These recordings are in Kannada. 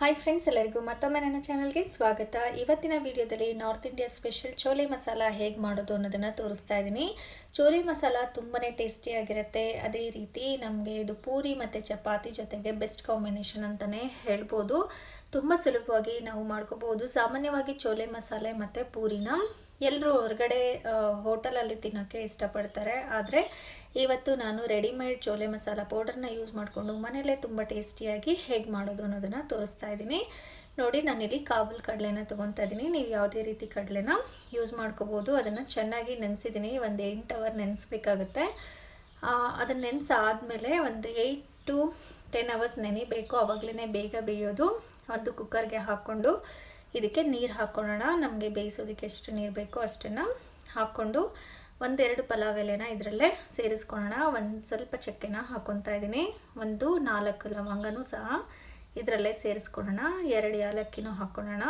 ಹಾಯ್ ಫ್ರೆಂಡ್ಸ್, ಎಲ್ಲರಿಗೂ ಮತ್ತೊಮ್ಮೆ ನನ್ನ ಚಾನಲ್ಗೆ ಸ್ವಾಗತ. ಇವತ್ತಿನ ವಿಡಿಯೋದಲ್ಲಿ north India special chole masala ಹೇಗೆ ಮಾಡೋದು ಅನ್ನೋದನ್ನು ತೋರಿಸ್ತಾ ಇದ್ದೀನಿ. ಚೋಲೆ ಮಸಾಲ ತುಂಬಾ ಟೇಸ್ಟಿಯಾಗಿರುತ್ತೆ. ಅದೇ ರೀತಿ ನಮಗೆ ಇದು ಪೂರಿ ಮತ್ತು ಚಪಾತಿ ಜೊತೆಗೆ ಬೆಸ್ಟ್ ಕಾಂಬಿನೇಷನ್ ಅಂತಲೇ ಹೇಳ್ಬೋದು. ತುಂಬ ಸುಲಭವಾಗಿ ನಾವು ಮಾಡ್ಕೋಬೋದು. ಸಾಮಾನ್ಯವಾಗಿ ಚೋಲೆ ಮಸಾಲೆ ಮತ್ತು ಪೂರಿನ ಎಲ್ಲರೂ ಹೊರಗಡೆ ಹೋಟೆಲಲ್ಲಿ ತಿನ್ನೋಕ್ಕೆ ಇಷ್ಟಪಡ್ತಾರೆ. ಆದರೆ ಇವತ್ತು ನಾನು ರೆಡಿಮೇಡ್ ಚೋಲೆ ಮಸಾಲ ಪೌಡರ್ನ ಯೂಸ್ ಮಾಡಿಕೊಂಡು ಮನೆಯಲ್ಲೇ ತುಂಬ ಟೇಸ್ಟಿಯಾಗಿ ಹೇಗೆ ಮಾಡೋದು ಅನ್ನೋದನ್ನು ತೋರಿಸ್ತಾ ಇದ್ದೀನಿ. ನೋಡಿ, ನಾನಿಲ್ಲಿ ಕಾಬೂಲ್ ಕಡಲೆನ ತೊಗೊತಾ ಇದ್ದೀನಿ. ನೀವು ಯಾವುದೇ ರೀತಿ ಕಡಲೆನ ಯೂಸ್ ಮಾಡ್ಕೋಬೋದು. ಅದನ್ನು ಚೆನ್ನಾಗಿ ನೆನೆಸಿದ್ದೀನಿ. ಒಂದು 8 ಅವರ್ ನೆನೆಸ್ಬೇಕಾಗುತ್ತೆ. ಅದನ್ನು ನೆನೆಸಾದ್ಮೇಲೆ ಒಂದು 8 to 10 ಅವರ್ಸ್ ನೆನಿಬೇಕು. ಆವಾಗಲೇ ಬೇಗ ಬೇಯೋದು. ಒಂದು ಕುಕ್ಕರ್ಗೆ ಹಾಕ್ಕೊಂಡು ಇದಕ್ಕೆ ನೀರು ಹಾಕ್ಕೊಳ್ಳೋಣ. ನಮಗೆ ಬೇಯಿಸೋದಕ್ಕೆ ಎಷ್ಟು ನೀರು ಬೇಕೋ ಅಷ್ಟನ್ನು ಹಾಕ್ಕೊಂಡು 1-2 ಪಲಾವ್ ಎಲೆನ ಇದರಲ್ಲೇ ಸೇರಿಸ್ಕೊಳ್ಳೋಣ. ಒಂದು ಸ್ವಲ್ಪ ಚಕ್ಕೆನ ಹಾಕ್ಕೊತಾ ಇದ್ದೀನಿ. 4 ಲವಂಗನೂ ಸಹ ಇದರಲ್ಲೇ ಸೇರಿಸ್ಕೊಳ್ಳೋಣ. 2 ಏಲಕ್ಕಿನೂ ಹಾಕ್ಕೊಳ್ಳೋಣ.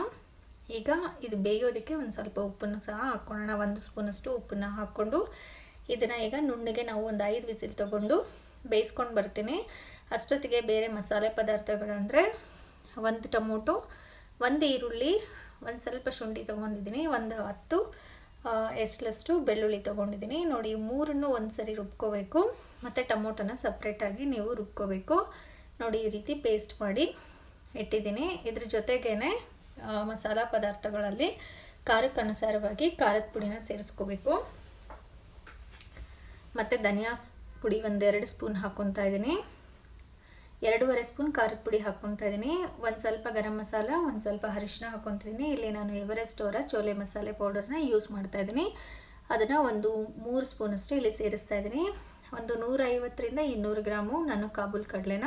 ಈಗ ಇದು ಬೇಯೋದಕ್ಕೆ ಒಂದು ಸ್ವಲ್ಪ ಉಪ್ಪನ್ನು ಸಹ ಹಾಕ್ಕೊಳ್ಳೋಣ. 1 ಸ್ಪೂನಷ್ಟು ಉಪ್ಪನ್ನು ಹಾಕ್ಕೊಂಡು ಇದನ್ನು ಈಗ ನುಣ್ಣಗೆ ನಾವು ಒಂದು 5 ವಿಸಿಲ್ ತೊಗೊಂಡು ಬೇಯಿಸ್ಕೊಂಡು ಬರ್ತೀನಿ. ಅಷ್ಟೊತ್ತಿಗೆ ಬೇರೆ ಮಸಾಲೆ ಪದಾರ್ಥಗಳಂದರೆ 1 ಟೊಮೊಟೊ, 1 ಈರುಳ್ಳಿ, ಒಂದು ಸ್ವಲ್ಪ ಶುಂಠಿ ತೊಗೊಂಡಿದ್ದೀನಿ, ಒಂದು 10 ಎಸ್ಲಷ್ಟು ಬೆಳ್ಳುಳ್ಳಿ ತೊಗೊಂಡಿದ್ದೀನಿ. ನೋಡಿ, ಮೂರನ್ನು ಒಂದು ಸರಿ ರುಬ್ಕೋಬೇಕು ಮತ್ತು ಟೊಮೊಟೊನ ಸಪ್ರೇಟಾಗಿ ನೀವು ರುಬ್ಕೋಬೇಕು. ನೋಡಿ, ಈ ರೀತಿ ಪೇಸ್ಟ್ ಮಾಡಿ ಇಟ್ಟಿದ್ದೀನಿ. ಇದ್ರ ಜೊತೆಗೇ ಮಸಾಲ ಪದಾರ್ಥಗಳಲ್ಲಿ ಖಾರಕ್ಕೆ ಅನುಸಾರವಾಗಿ ಖಾರದ ಪುಡಿನ ಸೇರಿಸ್ಕೋಬೇಕು. ಮತ್ತು ಧನಿಯಾ ಪುಡಿ 1-2 ಸ್ಪೂನ್ ಹಾಕ್ಕೊತಾ ಇದ್ದೀನಿ. 2.5 ಸ್ಪೂನ್ ಖಾರದ ಪುಡಿ ಹಾಕ್ಕೊತಾ ಇದ್ದೀನಿ. ಒಂದು ಸ್ವಲ್ಪ ಗರಂ ಮಸಾಲ, ಒಂದು ಸ್ವಲ್ಪ ಅರಿಶಿನ ಹಾಕ್ಕೊತಿದ್ದೀನಿ. ಇಲ್ಲಿ ನಾನು ಎವರೆಸ್ಟ್ ಅವರ ಚೋಲೆ ಮಸಾಲೆ ಪೌಡರ್ನ ಯೂಸ್ ಮಾಡ್ತಾ ಇದ್ದೀನಿ. ಅದನ್ನು ಒಂದು 3 ಸ್ಪೂನಷ್ಟು ಇಲ್ಲಿ ಸೇರಿಸ್ತಾ ಇದ್ದೀನಿ. ಒಂದು 150ರಿಂದ 200 ಗ್ರಾಮು ನಾನು ಕಾಬೂಲ್ ಕಡಲೆನ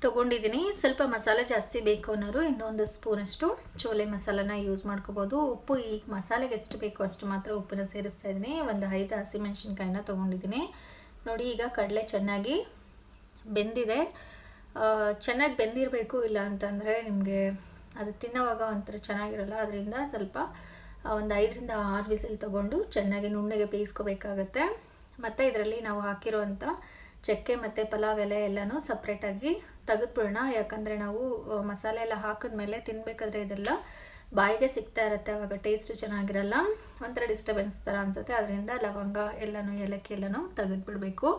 ತೊಗೊಂಡಿದ್ದೀನಿ. ಸ್ವಲ್ಪ ಮಸಾಲೆ ಜಾಸ್ತಿ ಬೇಕು ಅನ್ನೋರು ಇನ್ನೊಂದು ಸ್ಪೂನಷ್ಟು ಚೋಲೆ ಮಸಾಲನ ಯೂಸ್ ಮಾಡ್ಕೋಬೋದು. ಉಪ್ಪು ಈ ಮಸಾಲೆಗೆ ಎಷ್ಟು ಬೇಕೋ ಅಷ್ಟು ಮಾತ್ರ ಉಪ್ಪನ್ನು ಸೇರಿಸ್ತಾ ಇದ್ದೀನಿ. ಒಂದು 5 ಹಸಿಮೆಣ್ಸಿನ್ಕಾಯಿನ ತೊಗೊಂಡಿದ್ದೀನಿ. ನೋಡಿ, ಈಗ ಕಡಲೆ ಚೆನ್ನಾಗಿ ಬೆಂದಿದೆ. ಚೆನ್ನಾಗಿ ಬೆಂದಿರಬೇಕು, ಇಲ್ಲ ಅಂತಂದರೆ ನಿಮಗೆ ಅದು ತಿನ್ನೋವಾಗ ಒಂಥರ ಚೆನ್ನಾಗಿರಲ್ಲ. ಅದರಿಂದ ಸ್ವಲ್ಪ ಒಂದು 5ರಿಂದ 6 ವಿಸಿಲ್ ತೊಗೊಂಡು ಚೆನ್ನಾಗಿ ನುಣ್ಣಗೆ ಬೇಯಿಸ್ಕೋಬೇಕಾಗತ್ತೆ. ಮತ್ತು ಇದರಲ್ಲಿ ನಾವು ಹಾಕಿರೋವಂಥ ಚಕ್ಕೆ ಮತ್ತು ಪಲಾವ್ ಎಲೆ ಎಲ್ಲನೂ ಸಪ್ರೇಟಾಗಿ ತೆಗೆದುಬಿಡೋಣ. ಯಾಕಂದರೆ ನಾವು ಮಸಾಲೆ ಎಲ್ಲ ಹಾಕಿದ್ಮೇಲೆ ತಿನ್ನಬೇಕಾದ್ರೆ ಇದೆಲ್ಲ ಬಾಯಿಗೆ ಸಿಗ್ತಾ ಇರುತ್ತೆ. ಆವಾಗ ಟೇಸ್ಟು ಚೆನ್ನಾಗಿರಲ್ಲ, ಒಂಥರ ಡಿಸ್ಟರ್ಬೆನ್ಸ್ ಥರ ಅನಿಸುತ್ತೆ. ಅದರಿಂದ ಲವಂಗ ಎಲ್ಲನೂ ಏಲಕ್ಕಿ ಎಲ್ಲನೂ ತೆಗೆದುಬಿಡಬೇಕು.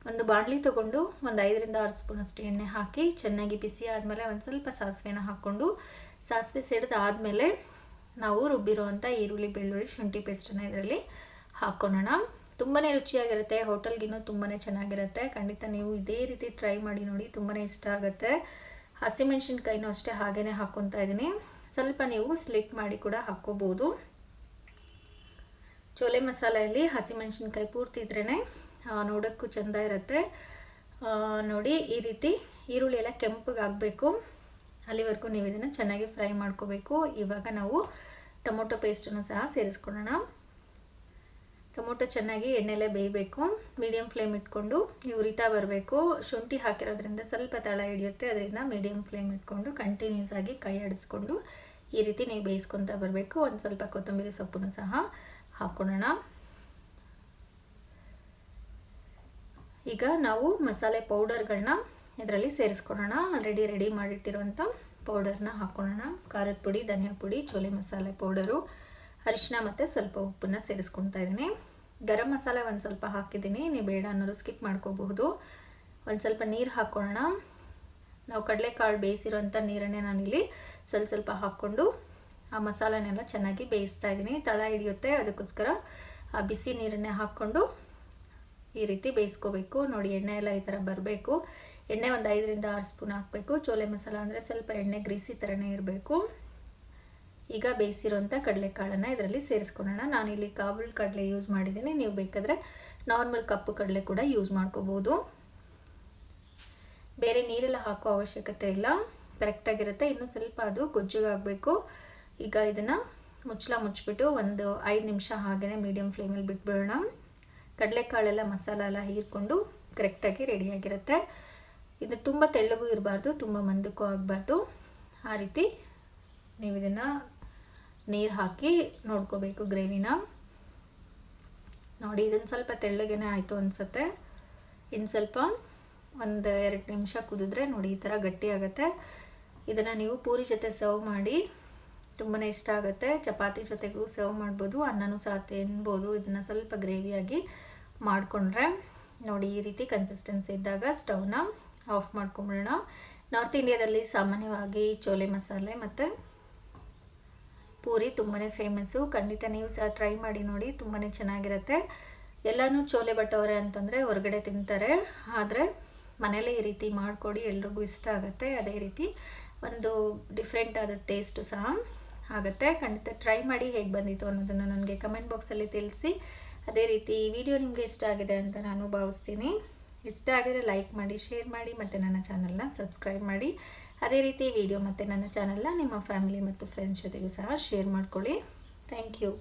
ಒಂದು ಬಾಣಲಿ ತೊಗೊಂಡು ಒಂದು 5ರಿಂದ 6 ಸ್ಪೂನಷ್ಟು ಎಣ್ಣೆ ಹಾಕಿ ಚೆನ್ನಾಗಿ ಬಿಸಿ ಆದಮೇಲೆ ಒಂದು ಸ್ವಲ್ಪ ಸಾಸಿವೆನ ಹಾಕ್ಕೊಂಡು ಸಾಸಿವೆ ಸಿಡಿದಾದಮೇಲೆ ನಾವು ರುಬ್ಬಿರೋವಂಥ ಈರುಳ್ಳಿ, ಬೆಳ್ಳುಳ್ಳಿ, ಶುಂಠಿ ಪೇಸ್ಟನ್ನು ಇದರಲ್ಲಿ ಹಾಕ್ಕೊಳ್ಳೋಣ. ತುಂಬಾ ರುಚಿಯಾಗಿರುತ್ತೆ. ಹೋಟೆಲ್ಗಿನ್ನೂ ತುಂಬಾ ಚೆನ್ನಾಗಿರುತ್ತೆ. ಖಂಡಿತ ನೀವು ಇದೇ ರೀತಿ ಟ್ರೈ ಮಾಡಿ ನೋಡಿ, ತುಂಬಾ ಇಷ್ಟ ಆಗುತ್ತೆ. ಹಸಿಮೆಣ್ಸಿನ್ಕಾಯಿನೂ ಅಷ್ಟೇ ಹಾಗೇ ಹಾಕ್ಕೊತಾ ಇದ್ದೀನಿ. ಸ್ವಲ್ಪ ನೀವು ಸ್ಲಿಟ್ ಮಾಡಿ ಕೂಡ ಹಾಕ್ಕೋಬೋದು. ಚೋಲೆ ಮಸಾಲೆಯಲ್ಲಿ ಹಸಿಮೆಣ್ಸಿನ್ಕಾಯಿ ಪೂರ್ತಿ ಇದ್ರೇ ನೋಡೋಕ್ಕೂ ಚೆಂದ ಇರುತ್ತೆ. ನೋಡಿ, ಈ ರೀತಿ ಈರುಳ್ಳಿ ಎಲ್ಲ ಕೆಂಪಗಾಗಬೇಕು. ಅಲ್ಲಿವರೆಗೂ ನೀವು ಇದನ್ನು ಚೆನ್ನಾಗಿ ಫ್ರೈ ಮಾಡ್ಕೋಬೇಕು. ಇವಾಗ ನಾವು ಟೊಮೊಟೊ ಪೇಸ್ಟನ್ನು ಸಹ ಸೇರಿಸ್ಕೊಳ್ಳೋಣ. ಟೊಮೊಟೊ ಚೆನ್ನಾಗಿ ಎಣ್ಣೆಲೇ ಬೇಯಬೇಕು. ಮೀಡಿಯಮ್ ಫ್ಲೇಮ್ ಇಟ್ಕೊಂಡು ಉರಿತಾ ಬರಬೇಕು. ಶುಂಠಿ ಹಾಕಿರೋದ್ರಿಂದ ಸ್ವಲ್ಪ ತಳ ಹಿಡಿಯುತ್ತೆ. ಅದರಿಂದ ಮೀಡಿಯಮ್ ಫ್ಲೇಮ್ ಇಟ್ಕೊಂಡು ಕಂಟಿನ್ಯೂಸ್ ಆಗಿ ಕೈ ಆಡಿಸ್ಕೊಂಡು ಈ ರೀತಿ ನೀವು ಬೇಯಿಸ್ಕೊತಾ ಬರಬೇಕು. ಒಂದು ಸ್ವಲ್ಪ ಕೊತ್ತಂಬರಿ ಸೊಪ್ಪನ್ನು ಸಹ ಹಾಕ್ಕೊಳ್ಳೋಣ. ಈಗ ನಾವು ಮಸಾಲೆ ಪೌಡರ್ಗಳನ್ನ ಇದರಲ್ಲಿ ಸೇರಿಸ್ಕೊಳ್ಳೋಣ. ಆಲ್ರೆಡಿ ರೆಡಿ ಮಾಡಿಟ್ಟಿರುವಂಥ ಪೌಡರ್ನ ಹಾಕ್ಕೊಳ್ಳೋಣ. ಖಾರದ ಪುಡಿ, ಧನಿಯಾ ಪುಡಿ, ಚೋಲೆ ಮಸಾಲೆ ಪೌಡರು, ಅರಿಶಿನ ಮತ್ತು ಸ್ವಲ್ಪ ಉಪ್ಪನ್ನು ಸೇರಿಸ್ಕೊತಾ ಇದ್ದೀನಿ. ಗರಂ ಮಸಾಲೆ ಒಂದು ಸ್ವಲ್ಪ ಹಾಕಿದ್ದೀನಿ. ನೀವು ಬೇಡ ಅನ್ನೋರು ಸ್ಕಿಪ್ ಮಾಡ್ಕೋಬಹುದು. ಒಂದು ಸ್ವಲ್ಪ ನೀರು ಹಾಕ್ಕೊಳ್ಳೋಣ. ನಾವು ಕಡಲೆಕಾಳು ಬೇಯಿಸಿರೋಂಥ ನೀರನ್ನೇ ನಾನಿಲ್ಲಿ ಸ್ವಲ್ಪ ಹಾಕ್ಕೊಂಡು ಆ ಮಸಾಲೆನೆಲ್ಲ ಚೆನ್ನಾಗಿ ಬೇಯಿಸ್ತಾ ಇದ್ದೀನಿ. ತಳ ಹಿಡಿಯುತ್ತೆ, ಅದಕ್ಕೋಸ್ಕರ ಆ ಬಿಸಿ ನೀರನ್ನೇ ಹಾಕ್ಕೊಂಡು ಈ ರೀತಿ ಬೇಯಿಸ್ಕೋಬೇಕು. ನೋಡಿ, ಎಣ್ಣೆ ಎಲ್ಲ ಈ ಥರ ಬರಬೇಕು. ಎಣ್ಣೆ ಒಂದು 5ರಿಂದ 6 ಸ್ಪೂನ್ ಹಾಕಬೇಕು. ಚೋಲೆ ಮಸಾಲ ಅಂದರೆ ಸ್ವಲ್ಪ ಎಣ್ಣೆ ಗ್ರೀಸಿ ಥರನೇ ಇರಬೇಕು. ಈಗ ಬೇಯಿಸಿರೋಂಥ ಕಡಲೆಕಾಳನ್ನು ಇದರಲ್ಲಿ ಸೇರಿಸ್ಕೊಳ್ಳೋಣ. ನಾನಿಲ್ಲಿ ಕಾಬೂಲ್ ಕಡಲೆ ಯೂಸ್ ಮಾಡಿದ್ದೀನಿ. ನೀವು ಬೇಕಾದರೆ ನಾರ್ಮಲ್ ಕಪ್ಪು ಕಡಲೆ ಕೂಡ ಯೂಸ್ ಮಾಡ್ಕೋಬೋದು. ಬೇರೆ ನೀರೆಲ್ಲ ಹಾಕೋ ಅವಶ್ಯಕತೆ ಇಲ್ಲ, ಕರೆಕ್ಟಾಗಿರುತ್ತೆ. ಇನ್ನೂ ಸ್ವಲ್ಪ ಅದು ಗೊಜ್ಜುಗಾಗಬೇಕು. ಈಗ ಇದನ್ನು ಮುಚ್ಚಿಬಿಟ್ಟು ಒಂದು 5 ನಿಮಿಷ ಹಾಗೆಯೇ ಮೀಡಿಯಮ್ ಫ್ಲೇಮಲ್ಲಿ ಬಿಟ್ಬಿಡೋಣ. ಕಡಲೆಕಾಳೆಲ್ಲ ಮಸಾಲ ಎಲ್ಲ ಹೀರ್ಕೊಂಡು ಕರೆಕ್ಟಾಗಿ ರೆಡಿಯಾಗಿರುತ್ತೆ. ಇದು ತುಂಬ ತೆಳ್ಳಗೂ ಇರಬಾರ್ದು, ತುಂಬ ಮಂದಕ್ಕೂ ಆಗಬಾರ್ದು. ಆ ರೀತಿ ನೀವು ಇದನ್ನು ನೀರು ಹಾಕಿ ನೋಡ್ಕೋಬೇಕು ಗ್ರೇವಿನ. ನೋಡಿ, ಇದನ್ನು ಸ್ವಲ್ಪ ತೆಳ್ಳಗೇ ಆಯಿತು ಅನಿಸುತ್ತೆ. ಇನ್ನು ಸ್ವಲ್ಪ 1-2 ನಿಮಿಷ ಕುದಿದ್ರೆ ನೋಡಿ ಈ ಥರ ಗಟ್ಟಿ ಆಗುತ್ತೆ. ಇದನ್ನು ನೀವು ಪೂರಿ ಜೊತೆ ಸರ್ವ್ ಮಾಡಿ, ತುಂಬಾ ಇಷ್ಟ ಆಗುತ್ತೆ. ಚಪಾತಿ ಜೊತೆಗೂ ಸರ್ವ್ ಮಾಡ್ಬೋದು, ಅನ್ನನೂ ಸಹ ತಿನ್ಬೋದು. ಇದನ್ನು ಸ್ವಲ್ಪ ಗ್ರೇವಿಯಾಗಿ ಮಾಡಿಕೊಂಡ್ರೆ ನೋಡಿ ಈ ರೀತಿ ಕನ್ಸಿಸ್ಟೆನ್ಸಿ ಇದ್ದಾಗ ಸ್ಟವ್ನ ಆಫ್ ಮಾಡ್ಕೊಂಬಿಡೋಣ. ನಾರ್ತ್ ಇಂಡಿಯಾದಲ್ಲಿ ಸಾಮಾನ್ಯವಾಗಿ ಚೋಲೆ ಮಸಾಲೆ ಮತ್ತು ಪೂರಿ ತುಂಬಾ ಫೇಮಸ್ಸು. ಖಂಡಿತ ನೀವು ಸಹ ಟ್ರೈ ಮಾಡಿ ನೋಡಿ, ತುಂಬಾ ಚೆನ್ನಾಗಿರುತ್ತೆ. ಎಲ್ಲನೂ ಚೋಲೆ ಭಟೋರೆ ಅಂತಂದರೆ ಹೊರಗಡೆ ತಿಂತಾರೆ, ಆದರೆ ಮನೇಲೇ ಈ ರೀತಿ ಮಾಡಿಕೊಡಿ, ಎಲ್ರಿಗೂ ಇಷ್ಟ ಆಗುತ್ತೆ. ಅದೇ ರೀತಿ ಒಂದು ಡಿಫ್ರೆಂಟ್ ಆದ ಟೇಸ್ಟು ಸಹ ಆಗುತ್ತೆ. ಖಂಡಿತ ಟ್ರೈ ಮಾಡಿ, ಹೇಗೆ ಬಂದಿತ್ತು ಅನ್ನೋದನ್ನು ನನಗೆ ಕಮೆಂಟ್ ಬಾಕ್ಸಲ್ಲಿ ತಿಳಿಸಿ. ಅದೇ ರೀತಿ ಈ ವಿಡಿಯೋ ನಿಮಗೆ ಇಷ್ಟ ಆಗಿದೆ ಅಂತ ನಾನು ಭಾವಿಸ್ತೀನಿ. ಇಷ್ಟ ಆಗಿದ್ರೆ ಲೈಕ್ ಮಾಡಿ, ಶೇರ್ ಮಾಡಿ ಮತ್ತು ನನ್ನ ಚಾನಲ್ನ ಸಬ್ಸ್ಕ್ರೈಬ್ ಮಾಡಿ. ಅದೇ ರೀತಿ ವಿಡಿಯೋ ಮತ್ತು ನನ್ನ ಚಾನಲ್ನ ನಿಮ್ಮ ಫ್ಯಾಮಿಲಿ ಮತ್ತು ಫ್ರೆಂಡ್ಸ್ ಜೊತೆಗೂ ಸಹ ಶೇರ್ ಮಾಡ್ಕೊಳ್ಳಿ. Thank you.